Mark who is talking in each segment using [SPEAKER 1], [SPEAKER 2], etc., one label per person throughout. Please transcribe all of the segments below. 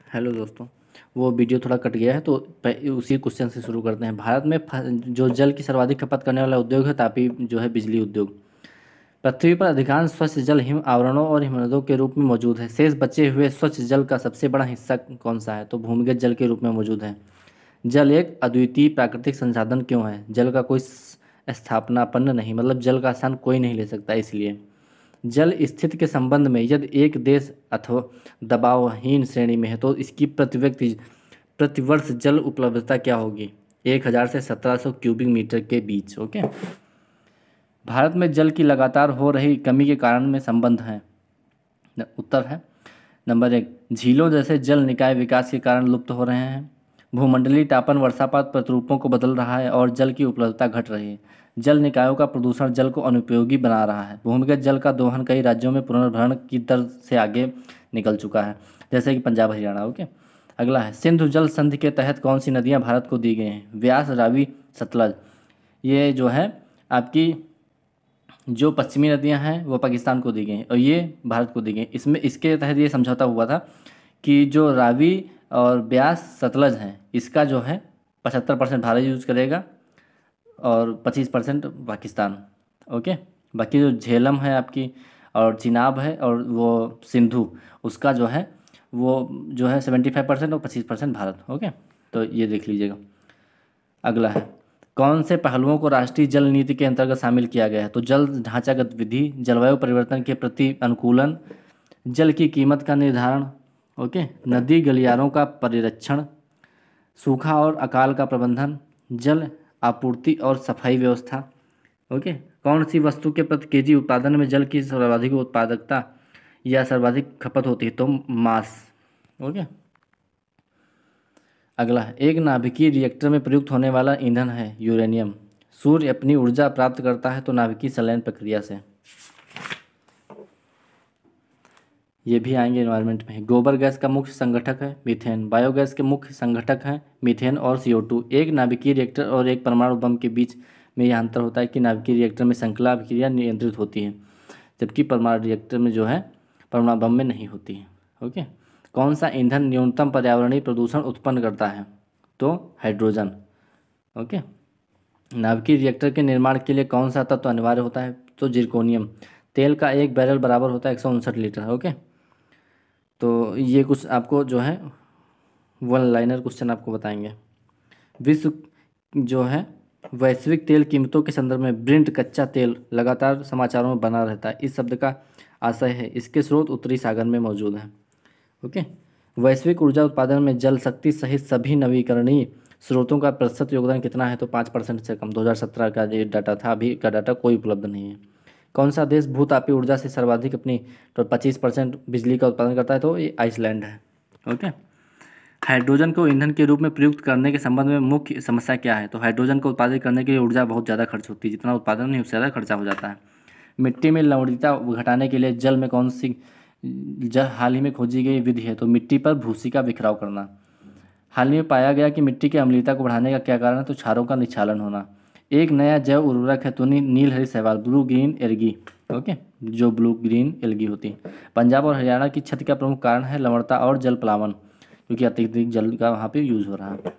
[SPEAKER 1] Hello दोस्तों। वो video थोड़ा कट गया है तो उसी क्वेश्चन से शुरू करते हैं। भारत में जो जल की सर्वाधिक खपत करने वाला उद्योग है तापी जो है बिजली उद्योग। पृथ्वी पर अधिकांश स्वच्छ जल हिम आवरणों और हिमनदों के रूप में मौजूद है। शेष बचे हुए स्वच्छ जल का सबसे बड़ा हिस्सा कौन सा है? तो भूमिगत जल के रूप में मौजूद है। जल एक अद्वितीय प्राकृतिक संसाधन क्यों है? जल का कोई स्थापनापन्न नहीं, मतलब जल का स्थान कोई नहीं ले सकता इसलिए। जल स्थिति के संबंध में यदि एक देश अथवा दबावहीन श्रेणी में है तो इसकी प्रति व्यक्ति प्रतिवर्ष जल उपलब्धता क्या होगी? 1000 से 1700 क्यूबिक मीटर के बीच। ओके। भारत में जल की लगातार हो रही कमी के कारण में संबंध है। उत्तर है नंबर 1, झीलों जैसे जल निकाय विकास के कारण लुप्त हो रहे हैं। भूमंडलीय तापन वर्षापात प्रतिरूपों को बदल रहा है और जल की उपलब्धता घट रही है। जल निकायों का प्रदूषण जल को अनुपयोगी बना रहा है। भूमिगत जल का दोहन कई राज्यों में पुनर्भरण की दर से आगे निकल चुका है, जैसे कि पंजाब हरियाणा। ओके। अगला है, सिंधु जल संधि के तहत कौन सी नदियां भारत को दी गई हैं? व्यास, रावी, सतलज। ये जो है आपकी जो पश्चिमी नदियां हैं वो पाकिस्तान को दी गई और ये भारत को दी गई। इसमें इसके तहत ये समझौता हुआ था कि जो रावी और ब्यास, सतलज हैं, इसका जो है 75% भारत यूज करेगा और 25% पाकिस्तान। ओके। बाकी जो झेलम है आपकी और चिनाब है और वो सिंधु, उसका जो है 75% और 25% भारत। ओके। तो ये देख लीजिएगा। अगला है, कौन से पहलुओं को राष्ट्रीय जल नीति के अंतर्गत शामिल किया गया है? तो जल ढांचागत विधि, जलवायु परिवर्तन के प्रति अनुकूलन, जल की कीमत का निर्धारण, ओके, नदी गलियारों का परिरक्षण, सूखा और अकाल का प्रबंधन, जल आपूर्ति और सफाई व्यवस्था। ओके। कौन सी वस्तु के प्रति केजी उत्पादन में जल की सर्वाधिक उत्पादकता या सर्वाधिक खपत होती है? तो मास। ओके। अगला है, एक नाभिकीय रिएक्टर में प्रयुक्त होने वाला ईंधन है यूरेनियम। सूर्य अपनी ऊर्जा प्राप्त करता है तो नाभिकीय संलयन प्रक्रिया से। ये भी आएंगे एनवायरनमेंट में। गोबर गैस का मुख्य संगठक है मीथेन। बायोगैस के मुख्य संगठक हैं मीथेन और CO2। एक नाभिकीय रिएक्टर और एक परमाणु बम के बीच में यह अंतर होता है कि नाभिकीय रिएक्टर में श्रृंखला अभिक्रिया नियंत्रित होती है, जबकि परमाणु रिएक्टर में जो है परमाणु बम में नहीं होती है। ओके। कौन सा ईंधन न्यूनतम पर्यावरणीय प्रदूषण उत्पन्न करता है? तो हाइड्रोजन। ओके। नाभिकीय रिएक्टर के निर्माण के लिए कौन सा तत्व अनिवार्य होता है? तो जिरकोनियम। तेल का एक बैरल बराबर होता है 159 लीटर। ओके। तो ये कुछ आपको जो है वन लाइनर क्वेश्चन आपको बताएंगे। विश्व जो है वैश्विक तेल कीमतों के संदर्भ में ब्रेंट कच्चा तेल लगातार समाचारों में बना रहता है। इस शब्द का आशय है इसके स्रोत उत्तरी सागर में मौजूद हैं। ओके। वैश्विक ऊर्जा उत्पादन में जल शक्ति सहित सभी नवीकरणीय स्रोतों का प्रतिशत योगदान कितना है? तो 5% से कम। 2017 का ये डाटा था, अभी का डाटा कोई उपलब्ध नहीं है। कौन सा देश भूतापीय ऊर्जा से सर्वाधिक अपनी 25% बिजली का उत्पादन करता है? तो ये आइसलैंड है। ओके। हाइड्रोजन को ईंधन के रूप में प्रयुक्त करने के संबंध में मुख्य समस्या क्या है? तो हाइड्रोजन को उत्पादित करने के लिए ऊर्जा बहुत ज़्यादा खर्च होती है, जितना उत्पादन नहीं उससे ज़्यादा खर्चा हो जाता है। मिट्टी में लवणता घटाने के लिए जल में कौन सी हाल ही में खोजी गई विधि है? तो मिट्टी पर भूसी का बिखराव करना। हाल ही में पाया गया कि मिट्टी की अम्लीयता को बढ़ाने का क्या कारण है? तो क्षारों का निक्षालन होना। एक नया जैव उर्वरक है तो नील हरी शैवाल, ब्लू ग्रीन एल्गी। ओके। जो ब्लू ग्रीन एल्गी होती है। पंजाब और हरियाणा की क्षति का प्रमुख कारण है लवणता और जल प्लावन, क्योंकि अत्यधिक जल का वहाँ पे यूज हो रहा है।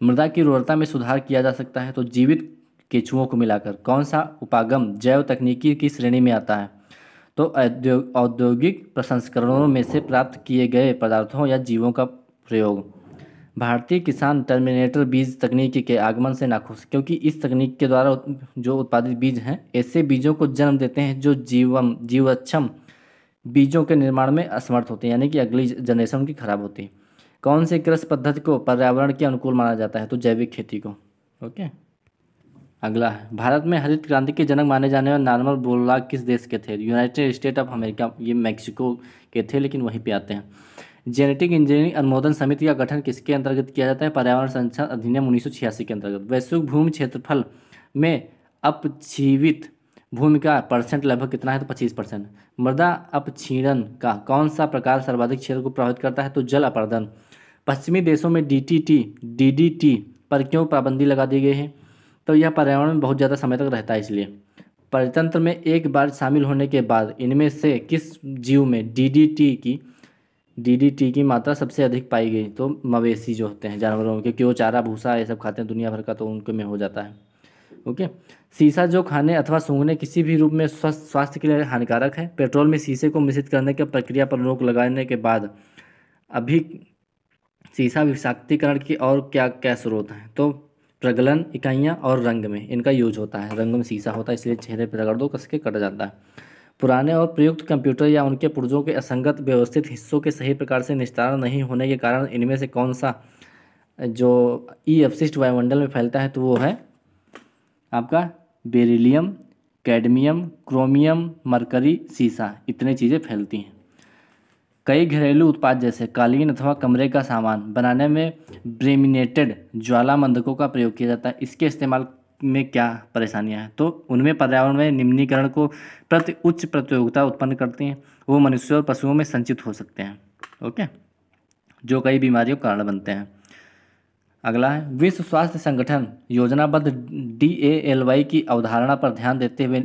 [SPEAKER 1] मृदा की उर्वरता में सुधार किया जा सकता है तो जीवित केंचुओं को मिलाकर। कौन सा उपागम जैव तकनीकी की श्रेणी में आता है? तो औद्योगिक प्रसंस्करणों में से प्राप्त किए गए पदार्थों या जीवों का प्रयोग। भारतीय किसान टर्मिनेटर बीज तकनीक के आगमन से नाखुश, क्योंकि इस तकनीक के द्वारा जो उत्पादित बीज हैं ऐसे बीजों को जन्म देते हैं जो जीवक्षम बीजों के निर्माण में असमर्थ होते हैं, यानी कि अगली जनरेशन उनकी खराब होती है। कौन से कृषि पद्धति को पर्यावरण के अनुकूल माना जाता है? तो जैविक खेती को। ओके। अगला है, भारत में हरित क्रांति के जनक माने जाने वाले नॉर्मन बोरलॉग किस देश के थे? United state of America. ये मैक्सिको के थे लेकिन वहीं पे आते हैं। जेनेटिक इंजीनियरिंग अनुमोदन समिति का गठन किसके अंतर्गत किया जाता है? पर्यावरण संरक्षण अधिनियम 1986 के अंतर्गत। वैश्विक भूमि क्षेत्रफल में अपजीवित भूमि का परसेंट लगभग कितना है? तो 25%। मृदा अपक्षीणन का कौन सा प्रकार सर्वाधिक क्षेत्र को प्रभावित करता है? तो जल अपर्दन। पश्चिमी देशों में DDT पर क्यों पाबंदी लगा दी गई है? तो यह पर्यावरण में बहुत ज़्यादा समय तक रहता है, इसलिए। परितंत्र में एक बार शामिल होने के बाद इनमें से किस जीव में DDT की DDT की मात्रा सबसे अधिक पाई गई तो मवेशी जो होते हैं जानवरों के, क्यों चारा भूसा ये सब खाते हैं दुनिया भर का, तो उनके में हो जाता है। ओके। शीशा जो खाने अथवा सूंघने किसी भी रूप में स्वास्थ्य के लिए हानिकारक है। पेट्रोल में शीशे को मिश्रित करने की प्रक्रिया पर रोक लगाने के बाद अभी शीशा विषाक्तीकरण की और क्या क्या स्रोत हैं, तो प्रगलन इकाइयाँ और रंग में इनका यूज होता है। रंग में शीशा होता है इसलिए चेहरे पर रगड़ दो कस के कट जाता है। पुराने और प्रयुक्त कंप्यूटर या उनके पुर्जों के असंगत व्यवस्थित हिस्सों के सही प्रकार से निस्तारण नहीं होने के कारण इनमें से कौन सा जो ई अपशिष्ट वायुमंडल में फैलता है, तो वो है आपका बेरिलियम, कैडमियम, क्रोमियम, मरकरी, सीसा, इतने चीज़ें फैलती हैं। कई घरेलू उत्पाद जैसे कालीन अथवा कमरे का सामान बनाने में ब्रेमिनेटेड ज्वालामंदकों का प्रयोग किया जाता है। इसके इस्तेमाल में क्या परेशानियां हैं, तो उनमें पर्यावरण में निम्नीकरण को प्रति उच्च प्रतियोगिता उत्पन्न करती हैं। वो मनुष्यों और पशुओं में संचित हो सकते हैं। ओके, जो कई बीमारियों का कारण बनते हैं। अगला है विश्व स्वास्थ्य संगठन योजनाबद्ध DALY की अवधारणा पर ध्यान देते हुए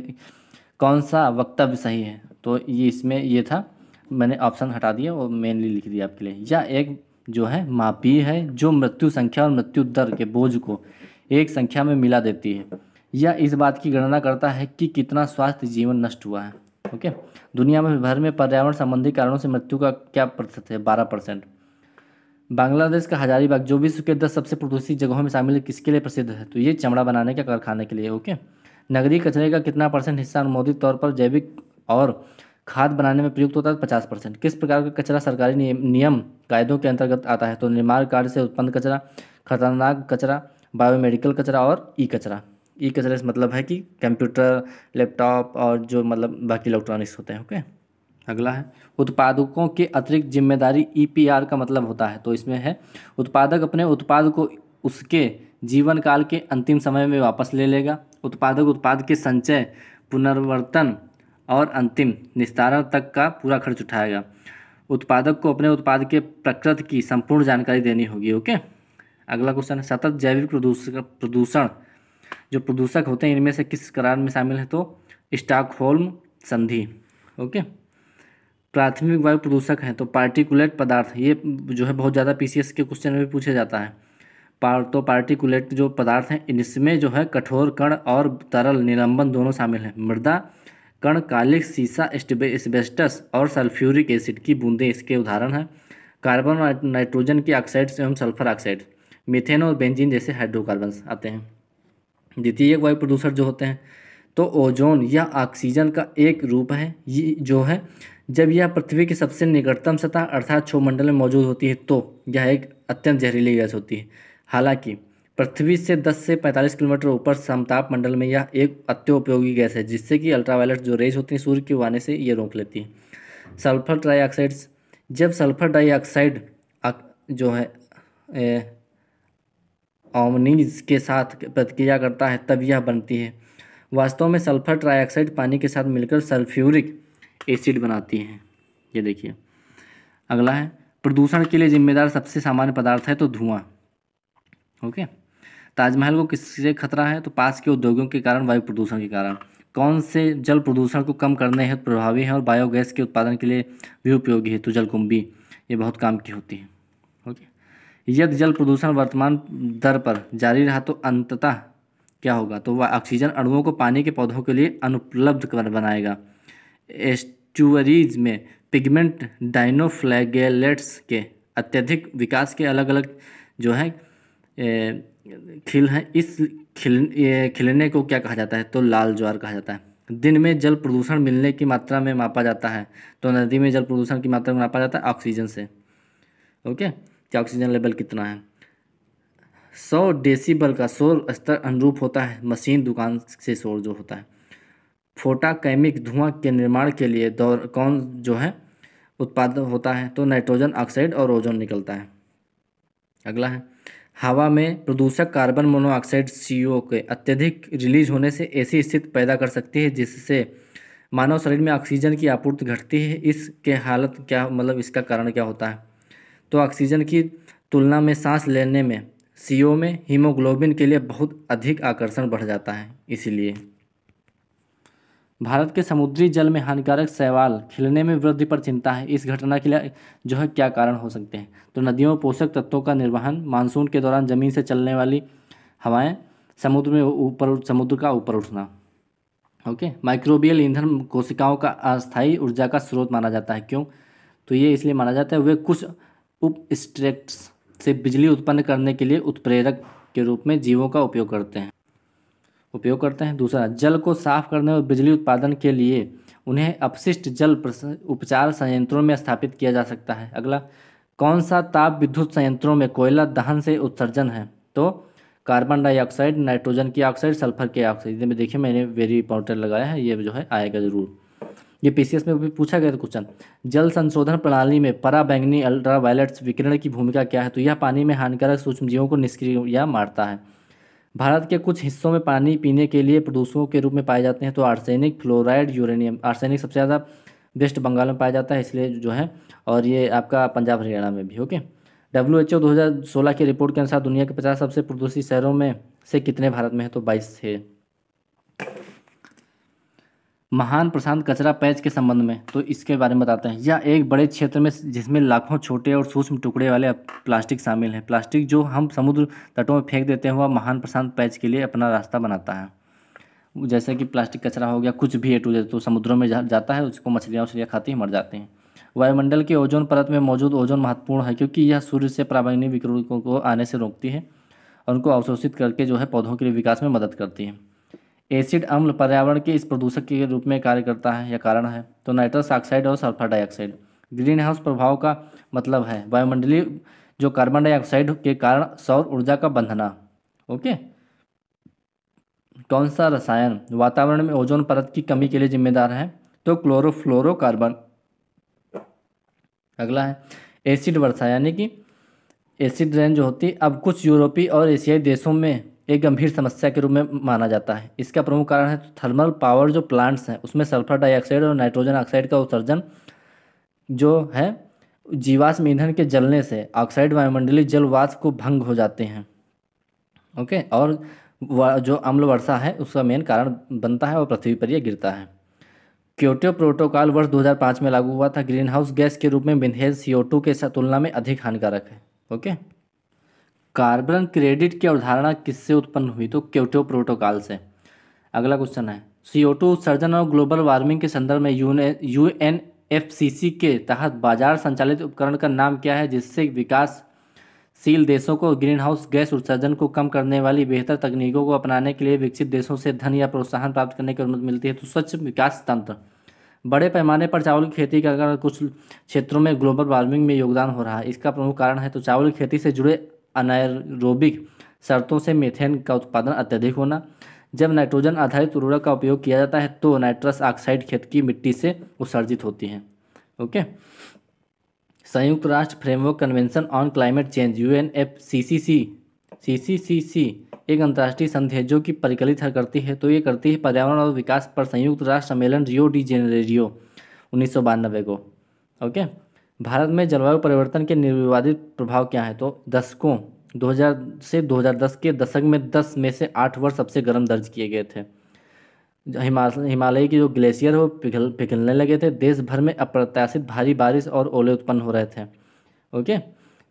[SPEAKER 1] कौन सा वक्तव्य सही है, तो ये इसमें ये था, मैंने ऑप्शन हटा दिया और मेनली लिख दिया आपके लिए। या एक जो है मापी है जो मृत्यु संख्या और मृत्यु दर के बोझ को एक संख्या में मिला देती है, या इस बात की गणना करता है कि कितना स्वास्थ्य जीवन नष्ट हुआ है। ओके, दुनिया में भर में पर्यावरण संबंधी कारणों से मृत्यु का क्या प्रतिशत है, 12%। बांग्लादेश का हजारीबाग जो विश्व के 10 सबसे प्रदूषित जगहों में शामिल है, किसके लिए प्रसिद्ध है, तो ये चमड़ा बनाने के कारखाने के लिए। ओके, नगरीय कचरे का कितना % हिस्सा अनुमोदित तौर पर जैविक और खाद बनाने में प्रयुक्त होता है, 50%। किस प्रकार का कचरा सरकारी नियम कायदों के अंतर्गत आता है, तो निर्माण कार्य से उत्पन्न कचरा, खतरनाक कचरा, बायोमेडिकल कचरा और ई कचरा। ई कचरा से मतलब है कि कंप्यूटर, लैपटॉप और जो मतलब बाकी इलेक्ट्रॉनिक्स होते हैं। ओके, अगला है उत्पादकों के अतिरिक्त जिम्मेदारी EPR का मतलब होता है, तो इसमें है उत्पादक अपने उत्पाद को उसके जीवन काल के अंतिम समय में वापस ले लेगा। उत्पादक उत्पाद के संचय, पुनर्वर्तन और अंतिम निस्तारण तक का पूरा खर्च उठाएगा। उत्पादक को अपने उत्पाद के प्रकृति की संपूर्ण जानकारी देनी होगी। ओके, अगला क्वेश्चन है सतत जैविक प्रदूषण जो प्रदूषक होते हैं इनमें से किस करार में शामिल है, तो स्टॉकहोल्म संधि। ओके, प्राथमिक वायु प्रदूषक हैं तो पार्टिकुलेट पदार्थ, ये जो है बहुत ज़्यादा PCS के क्वेश्चन में भी पूछा जाता है। तो पार्टिकुलेट जो पदार्थ हैं इनमें जो है कठोर कण और तरल निलंबन दोनों शामिल हैं। मृदा कण, कालिख, सीसा, एस्बेस्टस और सल्फ्यूरिक एसिड की बूंदें इसके उदाहरण हैं। कार्बन और नाइट्रोजन की ऑक्साइड्स एवं सल्फर ऑक्साइड, मीथेन और बेंजीन जैसे हाइड्रोकार्बन्स आते हैं। द्वितीयक वायु प्रदूषण जो होते हैं तो ओजोन या ऑक्सीजन का एक रूप है, ये जो है जब यह पृथ्वी की सबसे निकटतम सतह अर्थात क्षोमंडल में मौजूद होती है तो यह एक अत्यंत जहरीली गैस होती है। हालांकि पृथ्वी से 10 से 45 किलोमीटर ऊपर समताप मंडल में यह एक अत्योपयोगी गैस है, जिससे कि अल्ट्रावायलेट जो रेज होती हैं सूर्य के आने से ये रोक लेती है। सल्फर डाइऑक्साइड्स, जब सल्फर डाइऑक्साइड जो है ऑमनीज के साथ प्रतिक्रिया करता है तब यह बनती है। वास्तव में सल्फर ट्राइऑक्साइड पानी के साथ मिलकर सल्फ्यूरिक एसिड बनाती है। ये देखिए, अगला है प्रदूषण के लिए जिम्मेदार सबसे सामान्य पदार्थ है तो धुआं। ओके, ताजमहल को किससे खतरा है, तो पास के उद्योगों के कारण, वायु प्रदूषण के कारण। कौन से जल प्रदूषण को कम करने हेतु प्रभावी है और बायोगैस के उत्पादन के लिए भी उपयोगी है, तो जलकुंभी, ये बहुत काम की होती है। ओके, यदि जल प्रदूषण वर्तमान दर पर जारी रहा तो अंततः क्या होगा, तो वह ऑक्सीजन अणुओं को पानी के पौधों के लिए अनुपलब्ध बनाएगा। एस्चुअरीज में पिगमेंट डाइनोफ्लैगेलेट्स के अत्यधिक विकास के अलग अलग जो है खिल हैं। इस खिलने को क्या कहा जाता है, तो लाल ज्वार कहा जाता है। दिन में जल प्रदूषण मिलने की मात्रा में मापा जाता है, तो नदी में जल प्रदूषण की मात्रा में मापा जाता है ऑक्सीजन से। ओके, कि ऑक्सीजन लेवल कितना है। 100 डेसिबल का शोर स्तर अनुरूप होता है मशीन दुकान से शोर जो होता है। फोटाकेमिक धुआं के निर्माण के लिए कौन जो है उत्पाद होता है, तो नाइट्रोजन ऑक्साइड और ओजोन निकलता है। अगला है हवा में प्रदूषक कार्बन मोनोऑक्साइड CO के अत्यधिक रिलीज होने से ऐसी स्थिति पैदा कर सकती है जिससे मानव शरीर में ऑक्सीजन की आपूर्ति घटती है। इसके हालत क्या मतलब इसका कारण क्या होता है, तो ऑक्सीजन की तुलना में सांस लेने में CO में हीमोग्लोबिन के लिए बहुत अधिक आकर्षण बढ़ जाता है इसीलिए। भारत के समुद्री जल में हानिकारक शैवाल खिलने में वृद्धि पर चिंता है। इस घटना के लिए जो है क्या कारण हो सकते हैं? तो नदियों में पोषक तत्वों का निर्वहन, मानसून के दौरान जमीन से चलने वाली हवाएं, समुद्र का ऊपर उठना। ओके। माइक्रोबियल ईंधन कोशिकाओं का अस्थायी ऊर्जा का स्रोत माना जाता है। क्यों? तो ये इसलिए माना जाता है वे कुछ उपस्ट्रेट्स से बिजली उत्पन्न करने के लिए उत्प्रेरक के रूप में जीवों का उपयोग करते हैं। दूसरा, जल को साफ करने और बिजली उत्पादन के लिए उन्हें अपशिष्ट जल उपचार संयंत्रों में स्थापित किया जा सकता है। अगला, कौन सा ताप विद्युत संयंत्रों में कोयला दहन से उत्सर्जन है? तो कार्बन डाइऑक्साइड, नाइट्रोजन की ऑक्साइड, सल्फर की ऑक्साइड। में देखिए मैंने वेरी इंपॉर्टेंट लगाया है, ये जो है आएगा जरूर। ये पीसीएस में भी पूछा गया था क्वेश्चन। जल संशोधन प्रणाली में पराबैंगनी अल्ट्रावायलेट्स विकिरण की भूमिका क्या है? तो यह पानी में हानिकारक सूक्ष्मजीवों को निष्क्रिय या मारता है। भारत के कुछ हिस्सों में पानी पीने के लिए प्रदूषकों के रूप में पाए जाते हैं। तो आर्सेनिक, फ्लोराइड, यूरेनियम। आर्सेनिक सबसे ज़्यादा वेस्ट बंगाल में पाया जाता है, इसलिए जो है, और ये आपका पंजाब हरियाणा में भी। ओके। WHO 2016 की रिपोर्ट के अनुसार दुनिया के 50 सबसे प्रदूषित शहरों में से कितने भारत में है? तो 22 है। महान प्रशांत कचरा पैच के संबंध में तो इसके बारे में बताते हैं। यह एक बड़े क्षेत्र में जिसमें लाखों छोटे और सूक्ष्म टुकड़े वाले प्लास्टिक शामिल हैं। प्लास्टिक जो हम समुद्र तटों में फेंक देते हैं वह महान प्रशांत पैच के लिए अपना रास्ता बनाता है। जैसे कि प्लास्टिक कचरा हो गया, कुछ भी A to Z तो समुद्रों में जाता है, उसको मछलियाँ खाती हैं, मर जाते हैं। वायुमंडल की ओजोन परत में मौजूद ओजोन महत्वपूर्ण है क्योंकि यह सूर्य से पराबैंगनी विकिरणों को आने से रोकती है और उनको अवशोषित करके जो है पौधों के लिए विकास में मदद करती है। एसिड अम्ल पर्यावरण के इस प्रदूषक के रूप में कार्य करता है या कारण है? तो नाइट्रस ऑक्साइड और सल्फर डाइऑक्साइड। ग्रीन हाउस प्रभाव का मतलब है वायुमंडलीय जो कार्बन डाइऑक्साइड के कारण सौर ऊर्जा का बंधना। ओके। कौन सा रसायन वातावरण में ओजोन परत की कमी के लिए जिम्मेदार है? तो क्लोरोफ्लोरोकार्बन। अगला है एसिड वर्षा, यानी कि एसिड रेन जो होती है अब कुछ यूरोपीय और एशियाई देशों में एक गंभीर समस्या के रूप में माना जाता है। इसका प्रमुख कारण है थर्मल पावर जो प्लांट्स हैं उसमें सल्फर डाइऑक्साइड और नाइट्रोजन ऑक्साइड का उत्सर्जन जो है जीवाश्म ईंधन के जलने से ऑक्साइड वायुमंडलीय जल वाष्प को भंग हो जाते हैं। ओके। और जो अम्ल वर्षा है उसका मेन कारण बनता है और पृथ्वी पर यह गिरता है। क्योटो प्रोटोकॉल वर्ष 2005 में लागू हुआ था। ग्रीन हाउस गैस के रूप में मीथेन CO2 के तुलना में अधिक हानिकारक है। ओके। कार्बन क्रेडिट की अवधारणा किससे उत्पन्न हुई? तो क्योटो प्रोटोकॉल से। अगला क्वेश्चन है CO2 उत्सर्जन और ग्लोबल वार्मिंग के संदर्भ में UNFCCC के तहत बाजार संचालित उपकरण का नाम क्या है जिससे विकासशील देशों को ग्रीन हाउस गैस उत्सर्जन को कम करने वाली बेहतर तकनीकों को अपनाने के लिए विकसित देशों से धन या प्रोत्साहन प्राप्त करने की अनुमति मिलती है? तो स्वच्छ विकास तंत्र। बड़े पैमाने पर चावल की खेती का अगर कुछ क्षेत्रों में ग्लोबल वार्मिंग में योगदान हो रहा है, इसका प्रमुख कारण है तो चावल की खेती से जुड़े अनाएरोबिक शर्तों से मीथेन का उत्पादन अत्यधिक होना। जब नाइट्रोजन आधारित उर्वरक का उपयोग किया जाता है तो नाइट्रस ऑक्साइड खेत की मिट्टी से उत्सर्जित होती है। ओके। संयुक्त राष्ट्र framework convention on climate change UNFCCC एक अंतर्राष्ट्रीय संधि है जो कि परिकलित करती है। तो ये करती है पर्यावरण और विकास पर संयुक्त राष्ट्र सम्मेलन रियो डी जेनेरियो 1992 को। ओके। भारत में जलवायु परिवर्तन के निर्विवादित प्रभाव क्या है? तो दशकों 2000 से 2010 के दशक में 10 में से 8 वर्ष सबसे गर्म दर्ज किए गए थे। हिमालय की जो ग्लेशियर हो पिघलने लगे थे। देश भर में अप्रत्याशित भारी बारिश और ओले उत्पन्न हो रहे थे। ओके।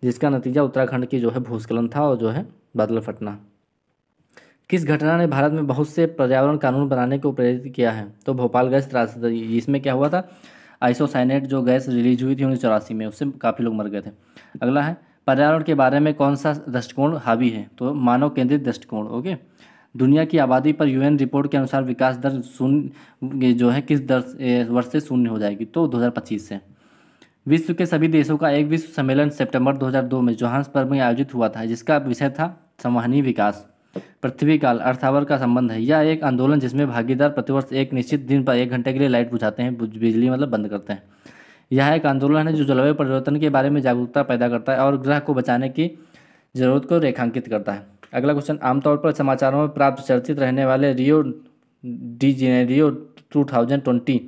[SPEAKER 1] जिसका नतीजा उत्तराखंड की जो है भूस्खलन था और जो है बादल फटना। किस घटना ने भारत में बहुत से पर्यावरण कानून बनाने को प्रेरित किया है? तो भोपाल गैस त्रासदी। इसमें क्या हुआ था? आइसोसाइनेट जो गैस रिलीज हुई थी 1984 में, उससे काफ़ी लोग मर गए थे। अगला है पर्यावरण के बारे में कौन सा दृष्टिकोण हावी है? तो मानव केंद्रित दृष्टिकोण। ओके। दुनिया की आबादी पर UN रिपोर्ट के अनुसार विकास दर शून्य जो है किस वर्ष से शून्य हो जाएगी? तो 2025 से। विश्व के सभी देशों का एक विश्व सम्मेलन सितंबर 2002 में जोहान्सबर्ग में आयोजित हुआ था जिसका विषय था संवहनी विकास। पृथ्वी काल अर्थ आवर का संबंध है। यह एक आंदोलन जिसमें भागीदार प्रतिवर्ष एक निश्चित दिन पर 1 घंटे के लिए लाइट बुझाते हैं, बिजली मतलब बंद करते हैं। यह एक आंदोलन है जो जलवायु परिवर्तन के बारे में जागरूकता पैदा करता है और ग्रह को बचाने की जरूरत को रेखांकित करता है। अगला क्वेश्चन, आमतौर पर समाचारों में प्राप्त चर्चित रहने वाले रियो डी जेनेरियो 2020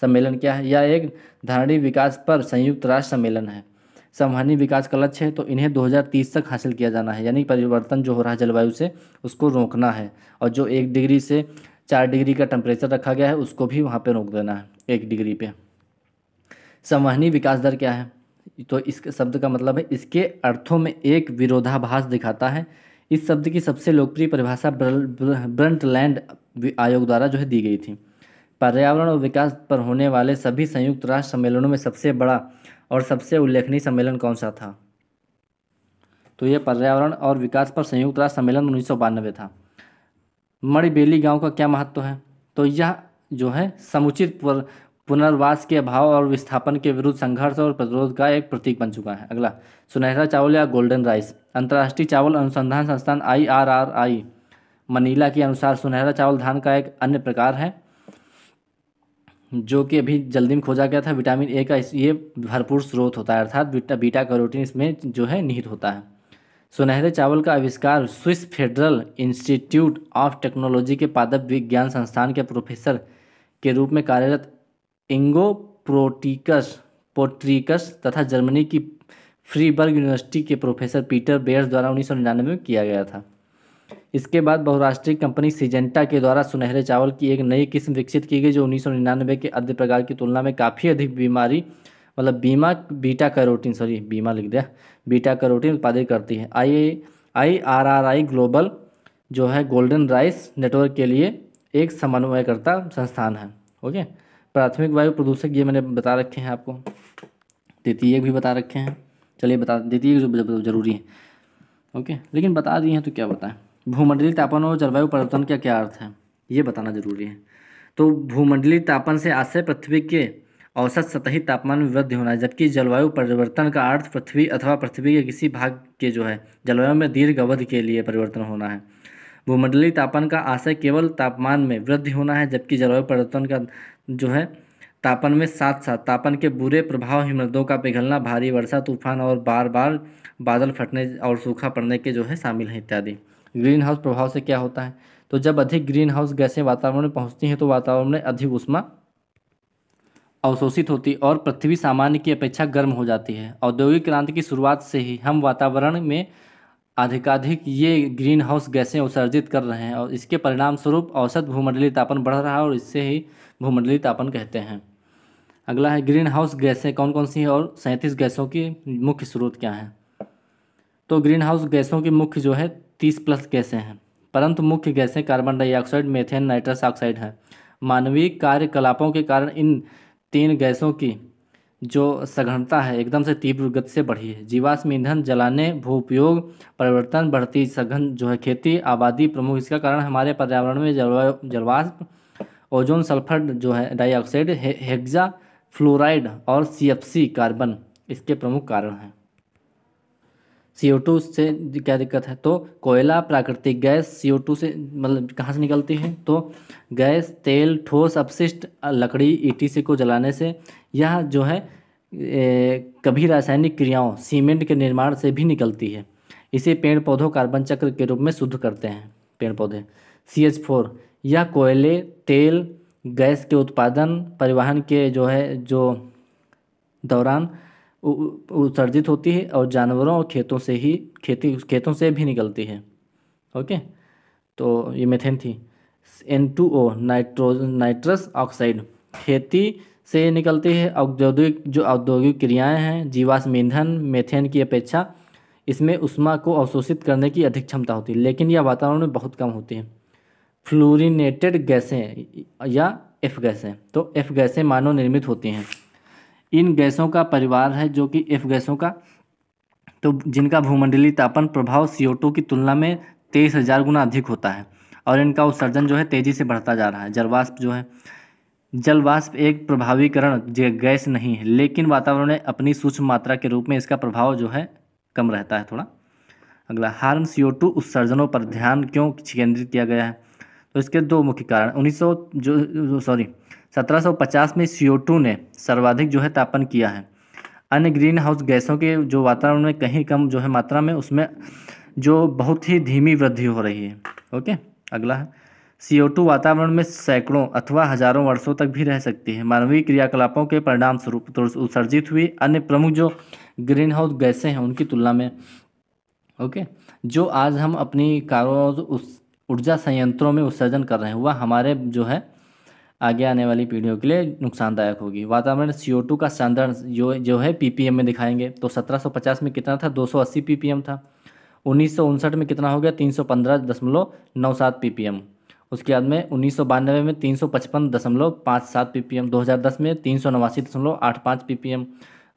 [SPEAKER 1] सम्मेलन क्या है? यह एक धारणीय विकास पर संयुक्त राष्ट्र सम्मेलन है। संवहनी विकास का लक्ष्य है तो इन्हें 2030 तक हासिल किया जाना है, यानी परिवर्तन जो हो रहा है जलवायु से उसको रोकना है और जो 1 डिग्री से 4 डिग्री का टेम्परेचर रखा गया है, उसको भी वहाँ पे रोक देना है 1 डिग्री पे। संवहनी विकास दर क्या है? तो इस शब्द का मतलब है इसके अर्थों में एक विरोधाभास दिखाता है। इस शब्द की सबसे लोकप्रिय परिभाषा ब्रंटलैंड आयोग द्वारा जो है दी गई थी। पर्यावरण और विकास पर होने वाले सभी संयुक्त राष्ट्र सम्मेलनों में सबसे बड़ा और सबसे उल्लेखनीय सम्मेलन कौन सा था? तो ये पर्यावरण और विकास पर संयुक्त राष्ट्र सम्मेलन 1992 था। मणिबेली गांव का क्या महत्व है? तो यह जो है समुचित पुनर्वास के अभाव और विस्थापन के विरुद्ध संघर्ष और प्रतिरोध का एक प्रतीक बन चुका है। अगला, सुनहरा चावल या गोल्डन राइस। अंतर्राष्ट्रीय चावल अनुसंधान संस्थान IRRI मनीला के अनुसार सुनहरा चावल धान का एक अन्य प्रकार है जो कि अभी जल्दी में खोजा गया था। विटामिन ए का ये भरपूर स्रोत होता है, अर्थात बीटा कैरोटीन इसमें जो है निहित होता है। सुनहरे चावल का आविष्कार Swiss federal institute of technology के पादप विज्ञान संस्थान के प्रोफेसर के रूप में कार्यरत इंगो पोट्रिकस तथा जर्मनी की फ्रीबर्ग यूनिवर्सिटी के प्रोफेसर पीटर बेयर्स द्वारा 1999 में किया गया था। इसके बाद बहुराष्ट्रीय कंपनी सिजेंटा के द्वारा सुनहरे चावल की एक नई किस्म विकसित की गई जो 1999 के आद्य प्रकार की तुलना में काफ़ी अधिक बीटा कैरोटीन उत्पादित करती है। IRRI ग्लोबल जो है गोल्डन राइस नेटवर्क के लिए एक समन्वयकर्ता संस्थान है। ओके, प्राथमिक वायु प्रदूषक ये मैंने बता रखे हैं आपको, द्वितीयक भी बता रखे हैं। चलिए बता, द्वितीयक जो जरूरी है, ओके, लेकिन बता दिए हैं तो क्या बताएं। भूमंडलीय तापन और जलवायु परिवर्तन का क्या अर्थ है ये बताना जरूरी है। तो भूमंडलीय तापन से आशय पृथ्वी के औसत सतही तापमान में वृद्धि होना है, जबकि जलवायु परिवर्तन का अर्थ पृथ्वी अथवा पृथ्वी के किसी भाग के जो है जलवायु में दीर्घ अवधि के लिए परिवर्तन होना है। भूमंडलीय तापन का आशय केवल तापमान में वृद्धि होना है, जबकि जलवायु परिवर्तन का जो है तापन में साथ साथ तापन के बुरे प्रभाव, हिमनदों का पिघलना, भारी वर्षा, तूफान और बार बार बादल फटने और सूखा पड़ने के जो है शामिल हैं इत्यादि। ग्रीन हाउस प्रभाव से क्या होता है? तो जब अधिक ग्रीन हाउस गैसें वातावरण में पहुंचती हैं तो वातावरण में अधिक ऊष्मा अवशोषित होती और पृथ्वी सामान्य की अपेक्षा गर्म हो जाती है। औद्योगिक क्रांति की शुरुआत से ही हम वातावरण में अधिकाधिक ये ग्रीन हाउस गैसें उत्सर्जित कर रहे हैं और इसके परिणाम स्वरूप औसत भूमंडलीय तापन बढ़ रहा है और इससे ही भूमंडलीय तापन कहते हैं। अगला है ग्रीन हाउस गैसें कौन कौन सी हैं और 37 गैसों की मुख्य स्रोत क्या हैं? तो ग्रीन हाउस गैसों की मुख्य जो है 30+ गैसें हैं, परंतु मुख्य गैसें carbon dioxide, methane, nitrous oxide हैं। मानवीय कार्यकलापों के कारण इन 3 गैसों की जो सघनता है एकदम से तीव्र गति से बढ़ी है। जीवाश्म ईंधन जलाने, भूउपयोग परिवर्तन, बढ़ती सघन जो है खेती, आबादी प्रमुख इसका कारण हमारे पर्यावरण में जलवाष्प, ओजोन, सल्फर जो है डाइऑक्साइड, हेक्सा फ्लोराइड और CFC कार्बन इसके प्रमुख कारण हैं। CO2 से क्या दिक्कत है? तो कोयला प्राकृतिक गैस CO2 से मतलब कहाँ से निकलती है? तो गैस, तेल, ठोस अपशिष्ट, लकड़ी, ETC को जलाने से, यह जो है कभी रासायनिक क्रियाओं सीमेंट के निर्माण से भी निकलती है। इसे पेड़ पौधों कार्बन चक्र के रूप में शुद्ध करते हैं पेड़ पौधे। CH4 यह कोयले, तेल, गैस के उत्पादन, परिवहन के जो दौरान उत्सर्जित होती है और जानवरों और खेतों से भी निकलती है। ओके, तो ये मीथेन थी। N2O नाइट्रस ऑक्साइड खेती से निकलती है। औद्योगिक क्रियाएं हैं, जीवाश्म ईंधन मीथेन की अपेक्षा इसमें ऊष्मा को अवशोषित करने की अधिक क्षमता होती है, लेकिन यह वातावरण में बहुत कम होती है। फ्लोरिनेटेड गैसें या F गैसें, तो F गैसें मानव निर्मित होती हैं। इन गैसों का परिवार है जो कि F गैसों का, तो जिनका भूमंडलीय तापन प्रभाव CO2 की तुलना में 23,000 गुना अधिक होता है और इनका उत्सर्जन जो है तेजी से बढ़ता जा रहा है। जलवाष्प एक प्रभावीकरण गैस नहीं है, लेकिन वातावरण में अपनी सूक्ष्म मात्रा के रूप में इसका प्रभाव जो है कम रहता है थोड़ा। अगला, हार्म CO2 उत्सर्जनों पर ध्यान क्यों केंद्रित किया गया है? तो इसके 2 मुख्य कारण। 1750 में CO2 ने सर्वाधिक जो है तापन किया है। अन्य ग्रीन हाउस गैसों के जो वातावरण में कहीं कम जो है मात्रा में, उसमें जो बहुत ही धीमी वृद्धि हो रही है। ओके, अगला है CO2 वातावरण में सैकड़ों अथवा हजारों वर्षों तक भी रह सकती है। मानवीय क्रियाकलापों के परिणाम स्वरूप उत्सर्जित हुई अन्य प्रमुख जो ग्रीन हाउस गैसें हैं उनकी तुलना में, ओके, जो आज हम अपनी कारों ऊर्जा संयंत्रों में उत्सर्जन कर रहे हैं वह हमारे जो है आगे आने वाली पीढ़ियों के लिए नुकसानदायक होगी। वातावरण CO2 का स्टैंडर्ड जो है ppm में दिखाएंगे, तो 1750 में कितना था, 280 ppm था। 1959 में कितना हो गया, 315.97 ppm। उसके बाद में 1992 में 355.57 ppm, 2010 में 389.85 ppm,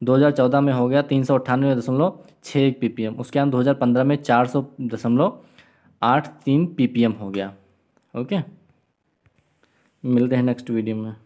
[SPEAKER 1] 2014 में हो गया 398.61 ppm, उसके बाद 2015 में 400.83 ppm हो गया। ओके, मिलते हैं नेक्स्ट वीडियो में।